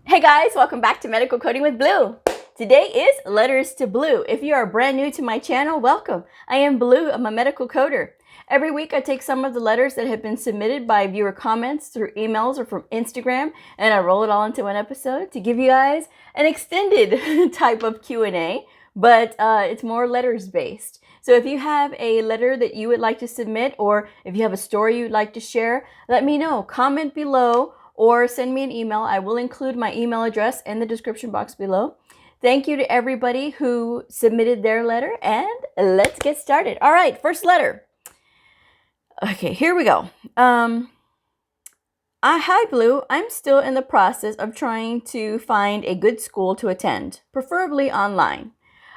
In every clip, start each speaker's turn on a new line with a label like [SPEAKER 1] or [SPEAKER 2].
[SPEAKER 1] Hey guys, welcome back to Medical Coding with Blue. Today is Letters to Blue. If you are brand new to my channel, welcome. I am Blue, I'm a medical coder. Every week I take some of the letters that have been submitted by viewer comments through emails or from Instagram, and I roll it all into one episode to give you guys an extended type of Q&A, but it's more letters based. So if you have a letter that you would like to submit, or if you have a story you'd like to share, let me know. Comment below or send me an email. I will include my email address in the description box below. Thank you to everybody who submitted their letter, and let's get started. All right, first letter. Okay, here we go. Hi, Blue. I'm still in the process of trying to find a good school to attend, preferably online.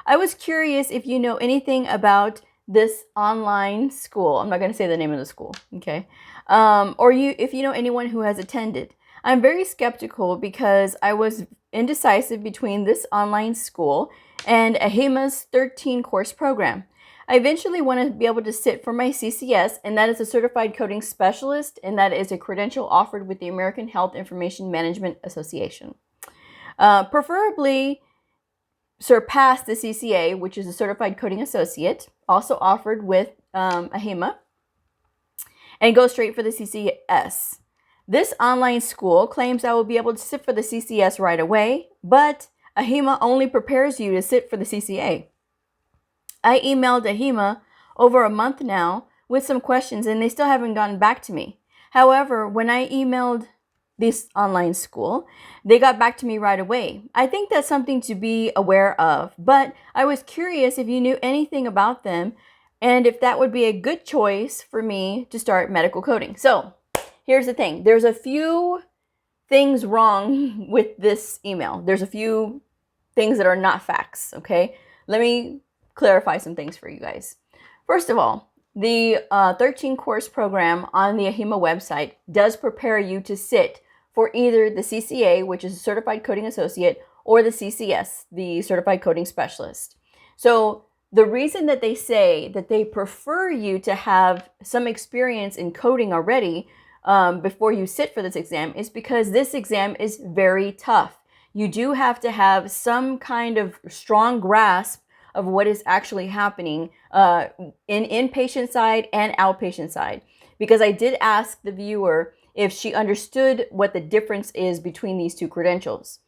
[SPEAKER 1] I was curious if you know anything about this online school. I'm not going to say the name of the school, okay? Or if you know anyone who has attended. I'm very skeptical because I was indecisive between this online school and AHIMA's 13-course program. I eventually want to be able to sit for my CCS, and that is a Certified Coding Specialist, and that is a credential offered with the American Health Information Management Association. Preferably surpass the CCA, which is a Certified Coding Associate, also offered with AHIMA, and go straight for the CCS. This online school claims I will be able to sit for the CCS right away, but AHIMA only prepares you to sit for the CCA. I emailed AHIMA over a month now with some questions, and they still haven't gotten back to me. However, when I emailed this online school, they got back to me right away. I think that's something to be aware of, but I was curious if you knew anything about them and if that would be a good choice for me to start medical coding. So here's the thing. There's a few things wrong with this email. There's a few things that are not facts, okay? Let me clarify some things for you guys. First of all, the 13-course program on the AHIMA website does prepare you to sit for either the CCA, which is a Certified Coding Associate, or the CCS, the Certified Coding Specialist. So the reason that they say that they prefer you to have some experience in coding already before you sit for this exam is because this exam is very tough. You do have to have some kind of strong grasp of what is actually happening in inpatient side and outpatient side. Because I did ask the viewer if she understood what the difference is between these two credentials.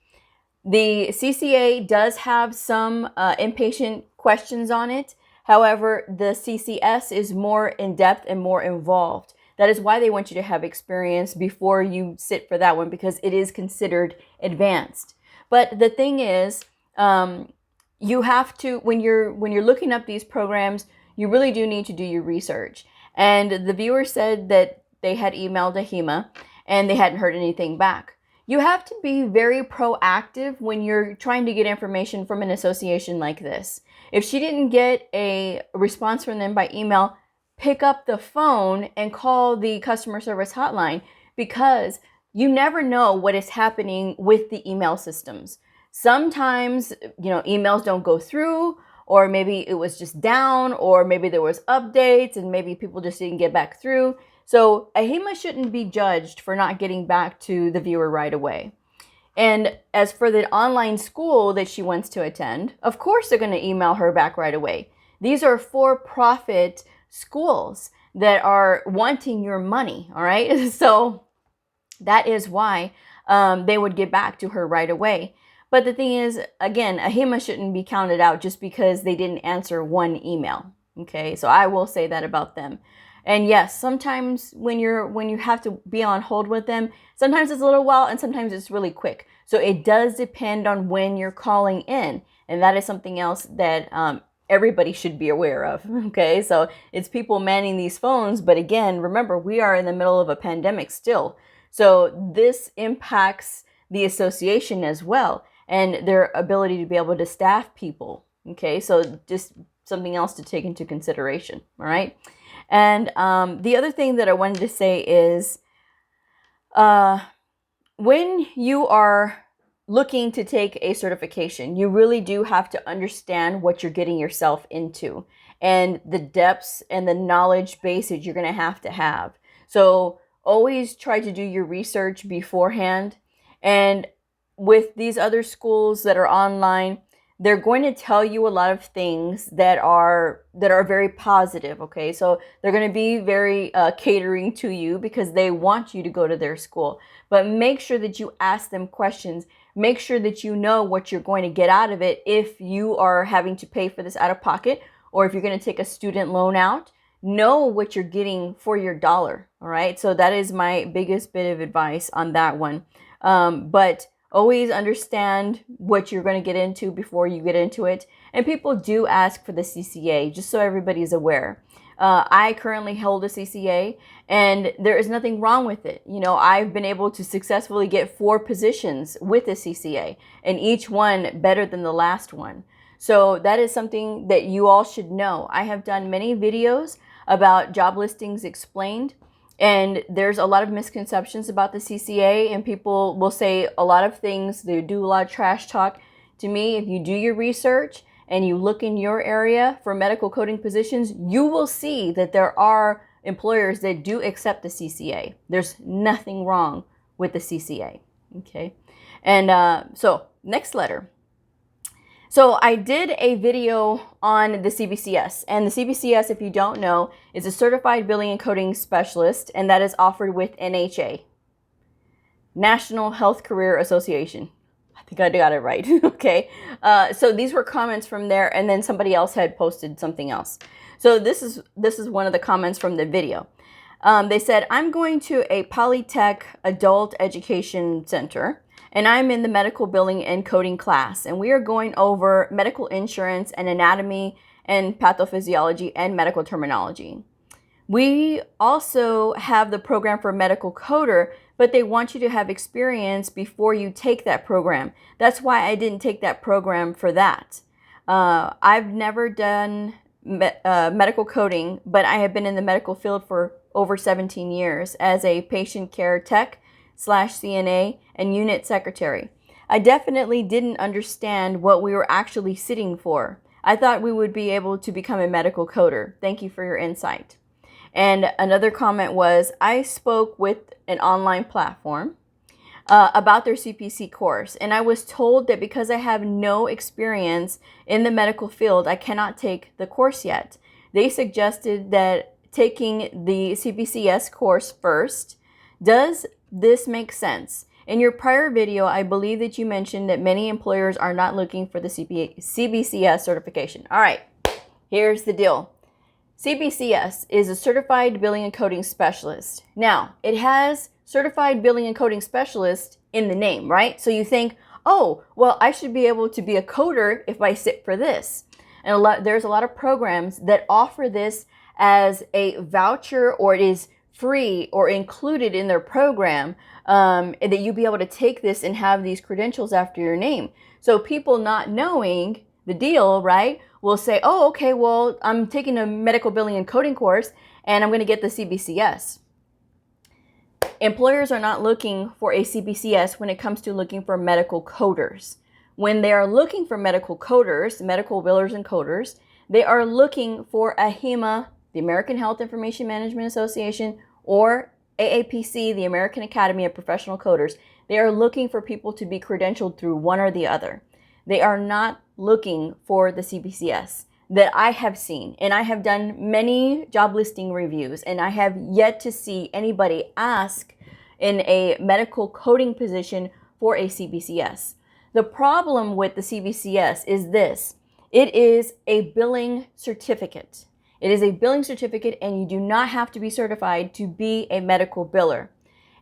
[SPEAKER 1] The CCA does have some inpatient questions on it. However, the CCS is more in-depth and more involved. That is why they want you to have experience before you sit for that one, because it is considered advanced. But the thing is, you have to, when you're looking up these programs, you really do need to do your research. And the viewer said that they had emailed AHIMA and they hadn't heard anything back. You have to be very proactive when you're trying to get information from an association like this. If she didn't get a response from them by email, pick up the phone and call the customer service hotline, because you never know what is happening with the email systems. Sometimes, emails don't go through, or maybe it was just down, or maybe there was updates and maybe people just didn't get back through. So AHIMA shouldn't be judged for not getting back to the viewer right away. And as for the online school that she wants to attend, of course they're going to email her back right away. These are for-profit schools that are wanting your money, all right? So that is why they would get back to her right away. But the thing is, again, AHIMA shouldn't be counted out just because they didn't answer one email, okay? So I will say that about them. And yes, sometimes when you have to be on hold with them, sometimes it's a little while and sometimes it's really quick. So it does depend on when you're calling in. And that is something else that everybody should be aware of, okay? So it's people manning these phones. But again, remember, we are in the middle of a pandemic still. So this impacts the association as well and their ability to be able to staff people, okay? So just something else to take into consideration, all right? And the other thing that I wanted to say is when you are looking to take a certification, you really do have to understand what you're getting yourself into and the depths and the knowledge base that you're going to have. So always try to do your research beforehand. And with these other schools that are online, they're going to tell you a lot of things that are very positive. Okay, so they're going to be very catering to you because they want you to go to their school. But make sure that you ask them questions. Make sure that you know what you're going to get out of it if you are having to pay for this out of pocket, or if you're going to take a student loan out. Know what you're getting for your dollar. All right, so that is my biggest bit of advice on that one. But always understand what you're going to get into before you get into it. And people do ask for the CCA, just so everybody's aware. I currently hold a CCA, and there is nothing wrong with it. You know, I've been able to successfully get 4 positions with a CCA, and each one better than the last one. So that is something that you all should know. I have done many videos about job listings explained. And there's a lot of misconceptions about the CCA, and people will say a lot of things. They do a lot of trash talk. To me, if you do your research and you look in your area for medical coding positions, you will see that there are employers that do accept the CCA. There's nothing wrong with the CCA. Okay. And so next letter. So I did a video on the CBCS, and the CBCS, if you don't know, is a Certified Billing and Coding Specialist, and that is offered with NHA, National Health Career Association. I think I got it right. Okay. So these were comments from there, and then somebody else had posted something else. So this is one of the comments from the video. They said, I'm going to a Polytech Adult Education Center, and I'm in the medical billing and coding class, and we are going over medical insurance and anatomy and pathophysiology and medical terminology. We also have the program for medical coder, but they want you to have experience before you take that program. That's why I didn't take that program for that. I've never done medical coding, but I have been in the medical field for over 17 years as a patient care tech / CNA and unit secretary. I definitely didn't understand what we were actually sitting for. I thought we would be able to become a medical coder. Thank you for your insight. And another comment was, I spoke with an online platform about their CPC course, and I was told that because I have no experience in the medical field, I cannot take the course yet. They suggested that taking the CPCS course first. Does this make sense? In your prior video, I believe that you mentioned that many employers are not looking for the CBCS certification. All right, here's the deal. CBCS is a Certified Billing and Coding Specialist. Now, it has Certified Billing and Coding Specialist in the name, right? So you think, oh, well, I should be able to be a coder if I sit for this. And there's a lot of programs that offer this as a voucher, or it is free or included in their program, that you'll be able to take this and have these credentials after your name. So people not knowing the deal, right, will say, oh, okay, well, I'm taking a medical billing and coding course and I'm going to get the CBCS. Employers are not looking for a CBCS when it comes to looking for medical coders. When they are looking for medical coders, medical billers and coders, they are looking for AHIMA, the American Health Information Management Association, or AAPC, the American Academy of Professional Coders. They are looking for people to be credentialed through one or the other. They are not looking for the CBCS that I have seen. And I have done many job listing reviews, and I have yet to see anybody ask in a medical coding position for a CBCS. The problem with the CBCS is this. It is a billing certificate. It is a billing certificate, and you do not have to be certified to be a medical biller.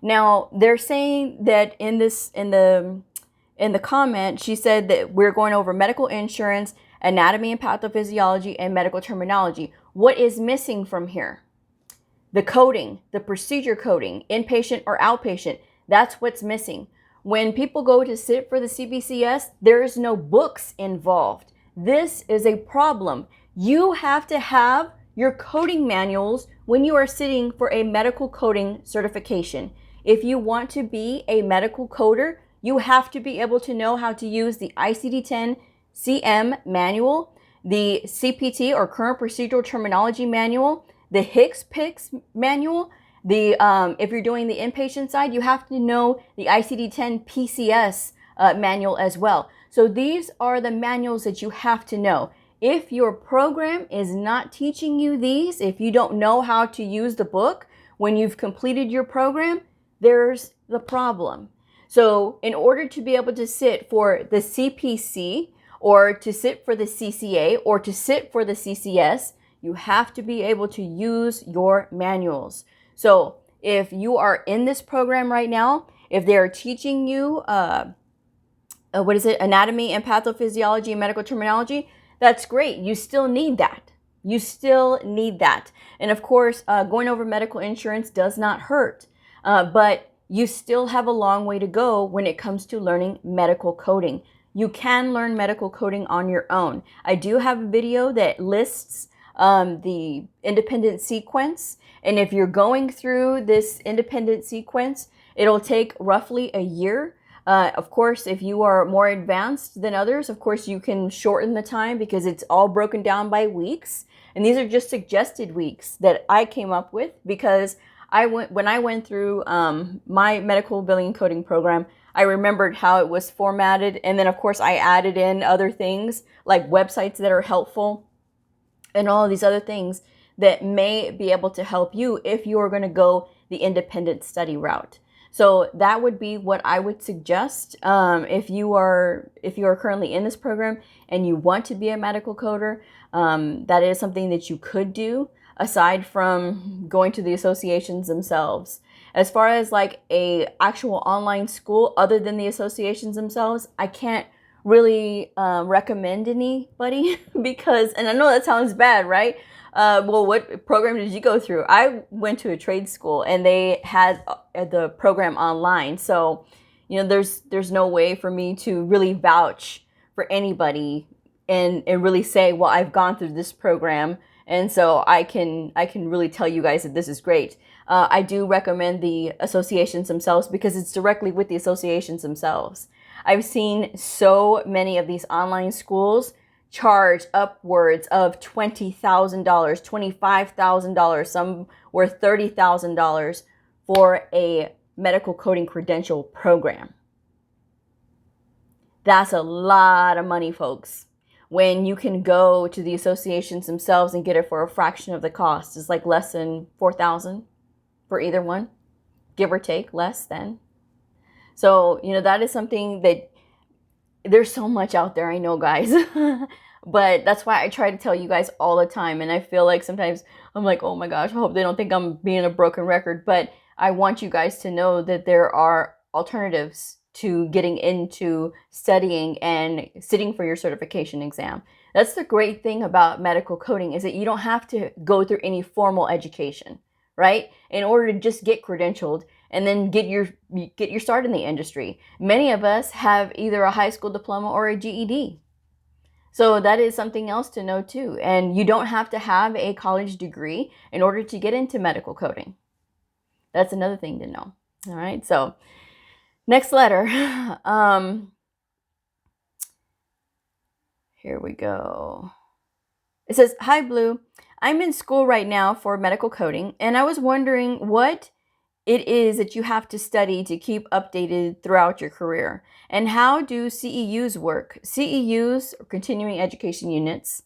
[SPEAKER 1] Now, they're saying that in the comment, she said that we're going over medical insurance, anatomy and pathophysiology, and medical terminology. What is missing from here? The coding, the procedure coding, inpatient or outpatient, that's what's missing. When people go to sit for the CBCS, there is no books involved. This is a problem. You have to have your coding manuals when you are sitting for a medical coding certification. If you want to be a medical coder, you have to be able to know how to use the ICD-10 CM manual, the CPT or current procedural terminology manual, the HCPCS manual. If you're doing the inpatient side, you have to know the ICD-10 PCS manual as well. So these are the manuals that you have to know. If your program is not teaching you these, if you don't know how to use the book when you've completed your program, there's the problem. So in order to be able to sit for the CPC or to sit for the CCA or to sit for the CCS, you have to be able to use your manuals. So if you are in this program right now, if they're teaching you, anatomy and pathophysiology and medical terminology, that's great. You still need that. You still need that. And of course, going over medical insurance does not hurt, but you still have a long way to go when it comes to learning medical coding. You can learn medical coding on your own. I do have a video that lists the independent sequence. And if you're going through this independent sequence, it'll take roughly a year. Of course, if you are more advanced than others, of course, you can shorten the time because it's all broken down by weeks. And these are just suggested weeks that I came up with because when I went through my medical billing and coding program, I remembered how it was formatted. And then, of course, I added in other things like websites that are helpful and all of these other things that may be able to help you if you are going to go the independent study route. So that would be what I would suggest if you are currently in this program and you want to be a medical coder. That is something that you could do aside from going to the associations themselves. As far as like a actual online school other than the associations themselves, I can't really recommend anybody because, and I know that sounds bad, right? Well, what program did you go through? I went to a trade school and they had the program online. So, you know, there's no way for me to really vouch for anybody and really say, well, I've gone through this program. And so I can really tell you guys that this is great. I do recommend the associations themselves because it's directly with the associations themselves. I've seen so many of these online schools charge upwards of $20,000, $25,000. Some were $30,000 for a medical coding credential program. That's a lot of money, folks. When you can go to the associations themselves and get it for a fraction of the cost. It's like less than $4,000 for either one, give or take, less than. So, you know, that is something that there's so much out there, I know, guys. But that's why I try to tell you guys all the time. And I feel like sometimes I'm like, oh my gosh, I hope they don't think I'm being a broken record. But I want you guys to know that there are alternatives to getting into studying and sitting for your certification exam. That's the great thing about medical coding is that you don't have to go through any formal education, right? In order to just get credentialed and then get your start in the industry. Many of us have either a high school diploma or a GED. So that is something else to know too. And you don't have to have a college degree in order to get into medical coding. That's another thing to know. All right, so next letter. Here we go. It says, "Hi, Blue. I'm in school right now for medical coding, and I was wondering what it is that you have to study to keep updated throughout your career. And how do CEUs work? CEUs, or continuing education units,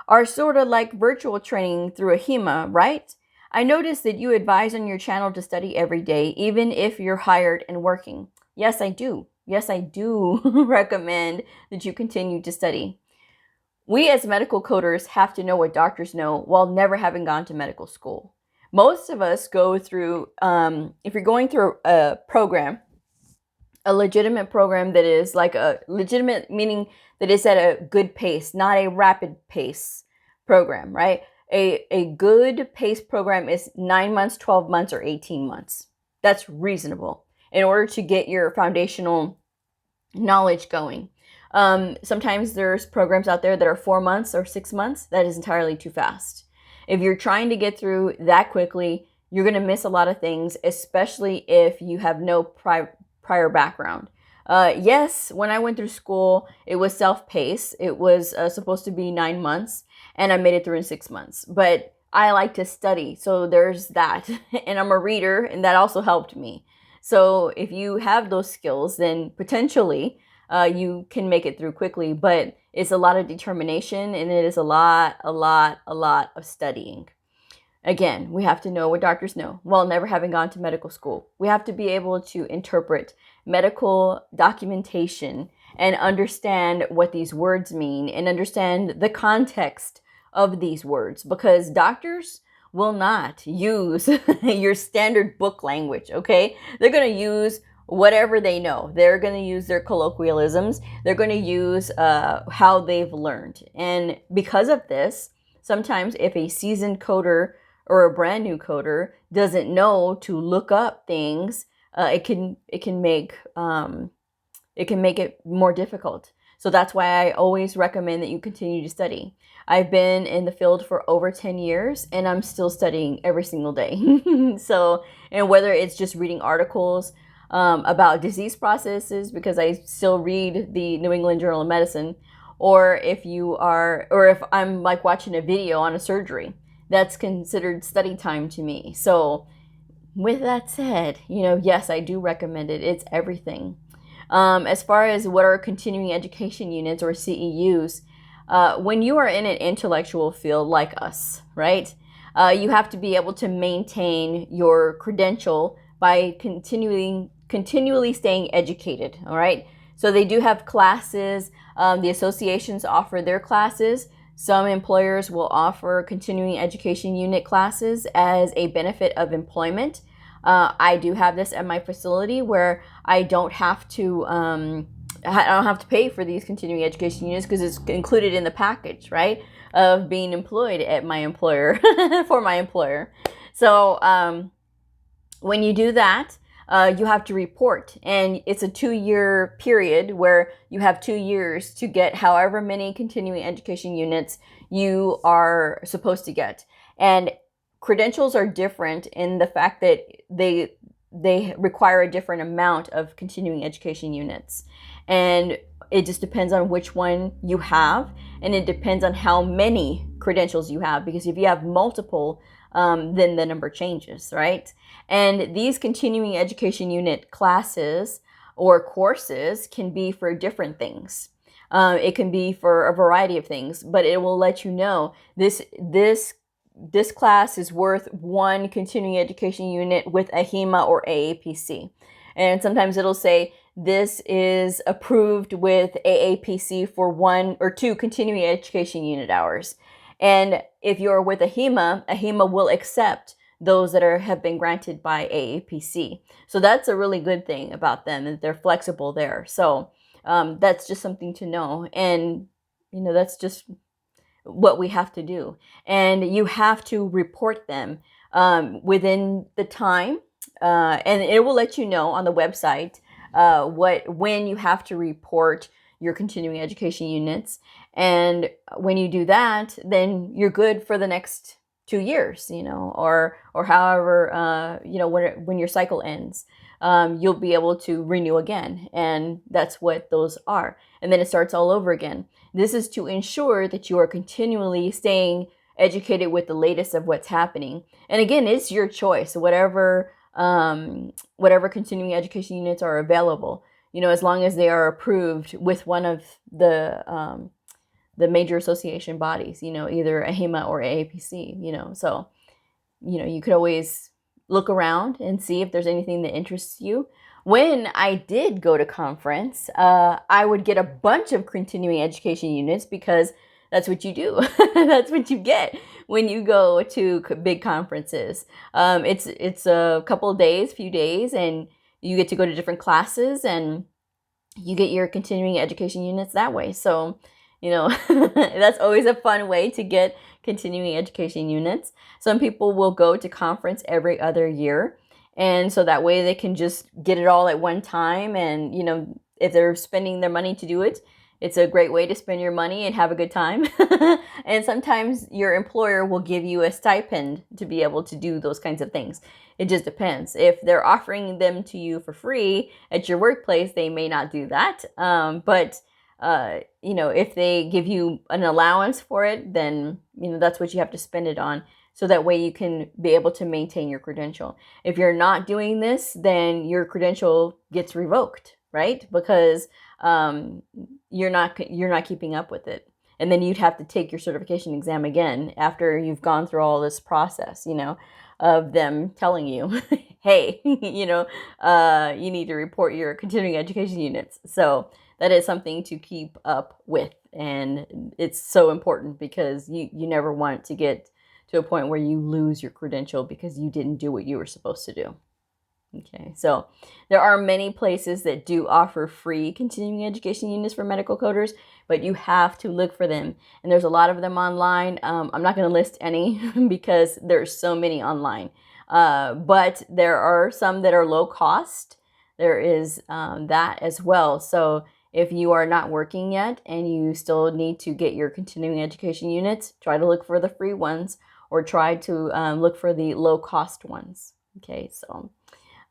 [SPEAKER 1] are sort of like virtual training through AHIMA, right? I noticed that you advise on your channel to study every day, even if you're hired and working." Yes, I do. Yes, I do recommend that you continue to study. We as medical coders have to know what doctors know while never having gone to medical school. Most of us go through, if you're going through a program, a legitimate program that is like a legitimate, meaning that it's at a good pace, not a rapid pace program, right? A good pace program is 9 months, 12 months, or 18 months. That's reasonable in order to get your foundational knowledge going. Sometimes there's programs out there that are 4 months or 6 months. That is entirely too fast. If you're trying to get through that quickly, you're going to miss a lot of things, especially if you have no prior background. Yes, when I went through school, it was self-paced. It was supposed to be 9 months, and I made it through in 6 months. But I like to study, so there's that. And I'm a reader, and that also helped me. So if you have those skills, then potentially you can make it through quickly, but it's a lot of determination, and it is a lot of studying. Again, we have to know what doctors know while never having gone to medical school. We have to be able to interpret medical documentation and understand what these words mean and understand the context of these words, because doctors will not use your standard book language, okay? They're going to use whatever they know. They're going to use their colloquialisms. They're going to use how they've learned. And because of this, sometimes if a seasoned coder or a brand new coder doesn't know to look up things, it can make it more difficult. So that's why I always recommend that you continue to study. I've been in the field for over 10 years and I'm still studying every single day. So, and whether it's just reading articles about disease processes, because I still read the New England Journal of Medicine, or if I'm like watching a video on a surgery, that's considered study time to me. So with that said, yes, I do recommend it. It's everything. As far as what are continuing education units or CEUs, when you are in an intellectual field like us, right, you have to be able to maintain your credential by continually staying educated, all right? So they do have classes. The associations offer their classes. Some employers will offer continuing education unit classes as a benefit of employment. I do have this at my facility where I don't have to pay for these continuing education units because it's included in the package, right, of being employed at my employer for my employer. So when you do that, you have to report, and it's a 2-year period where you have 2 years to get however many continuing education units you are supposed to get. And credentials are different in the fact that they require a different amount of continuing education units. And it just depends on which one you have, and it depends on how many credentials you have, because if you have multiple, then the number changes, right? And these continuing education unit classes or courses can be for different things. It can be for a variety of things, but it will let you know this class is worth 1 continuing education unit with AHIMA or AAPC. And sometimes it'll say this is approved with AAPC for 1 or 2 continuing education unit hours. And if you're with AHIMA, AHIMA will accept those that have been granted by AAPC. So that's a really good thing about them, that they're flexible there. So that's just something to know. And, that's just what we have to do. And you have to report them within the time. And it will let you know on the website when you have to report your continuing education units. And when you do that, then you're good for the next 2 years, or however, when your cycle ends, you'll be able to renew again. And that's what those are. And then it starts all over again. This is to ensure that you are continually staying educated with the latest of what's happening. And again, it's your choice, whatever continuing education units are available, as long as they are approved with one of the major association bodies, either AHIMA or AAPC, so, you could always look around and see if there's anything that interests you. When I did go to conference, I would get a bunch of continuing education units because that's what you do. That's what you get when you go to big conferences. It's a couple of days, few days, and you get to go to different classes and you get your continuing education units that way. So, that's always a fun way to get continuing education units. Some people will go to conference every other year. And so that way they can just get it all at one time. And, if they're spending their money to do it, it's a great way to spend your money and have a good time. And sometimes your employer will give you a stipend to be able to do those kinds of things. It just depends. If they're offering them to you for free at your workplace, they may not do that. But if they give you an allowance for it, then, that's what you have to spend it on. So that way you can be able to maintain your credential. If you're not doing this, then your credential gets revoked, right? Because you're not keeping up with it. And then you'd have to take your certification exam again after you've gone through all this process, of them telling you, hey, you need to report your continuing education units. So that is something to keep up with. And it's so important because you never want to get to a point where you lose your credential because you didn't do what you were supposed to do. Okay, so there are many places that do offer free continuing education units for medical coders, but you have to look for them. And there's a lot of them online. I'm not going to list any because there's so many online. But there are some that are low cost. There is that as well. So if you are not working yet and you still need to get your continuing education units, try to look for the free ones or try to look for the low cost ones. Okay, so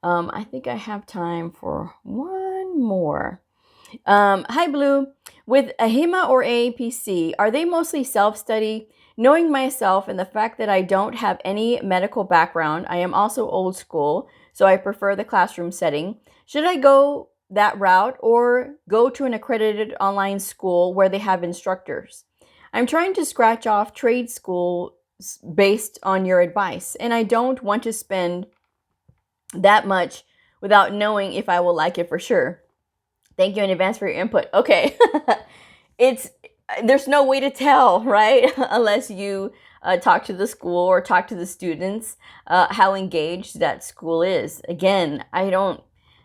[SPEAKER 1] I think I have time for one more. Hi, Blue. With AHIMA or AAPC, are they mostly self-study? Knowing myself and the fact that I don't have any medical background, I am also old school, so I prefer the classroom setting. Should I go that route or go to an accredited online school where they have instructors? I'm trying to scratch off trade school based on your advice, and I don't want to spend that much without knowing if I will like it for sure. Thank you in advance for your input. Okay. There's no way to tell, right? Unless you talk to the school or talk to the students, how engaged that school is. Again,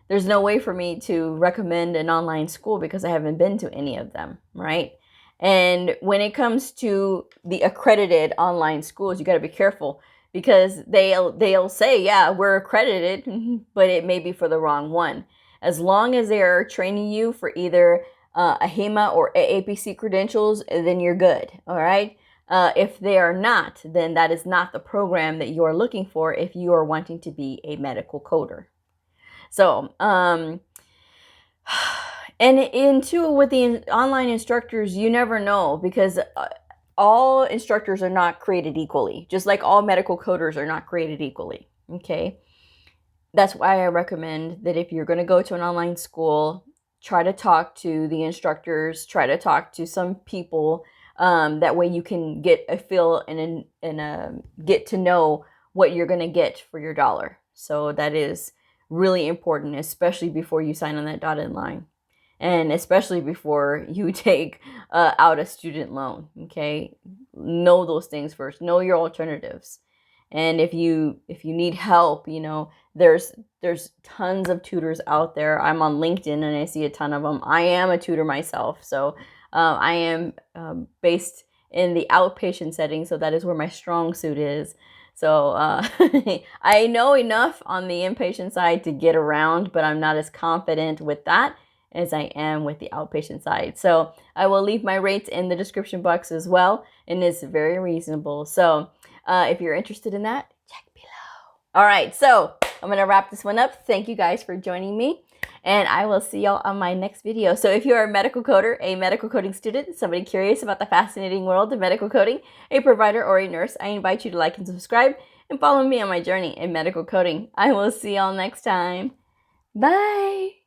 [SPEAKER 1] there's no way for me to recommend an online school because I haven't been to any of them, right? And when it comes to the accredited online schools, you got to be careful because they'll say, yeah, we're accredited, but it may be for the wrong one. As long as they are training you for either AHIMA or AAPC credentials, then you're good, all right? If they are not, then that is not the program that you are looking for if you are wanting to be a medical coder. So, and too, with the online instructors, you never know because all instructors are not created equally, just like all medical coders are not created equally, okay? That's why I recommend that if you're going to go to an online school, try to talk to the instructors, try to talk to some people. That way you can get a feel and get to know what you're going to get for your dollar. So that is really important, especially before you sign on that dotted line. And especially before you take out a student loan, okay? Know those things first. Know your alternatives. And if you need help, there's tons of tutors out there. I'm on LinkedIn and I see a ton of them. I am a tutor myself. So I am based in the outpatient setting. So that is where my strong suit is. So I know enough on the inpatient side to get around, but I'm not as confident with that as I am with the outpatient side. So I will leave my rates in the description box as well. And it's very reasonable. So if you're interested in that, check below. All right, so I'm going to wrap this one up. Thank you guys for joining me. And I will see y'all on my next video. So if you're a medical coder, a medical coding student, somebody curious about the fascinating world of medical coding, a provider or a nurse, I invite you to like and subscribe and follow me on my journey in medical coding. I will see y'all next time. Bye.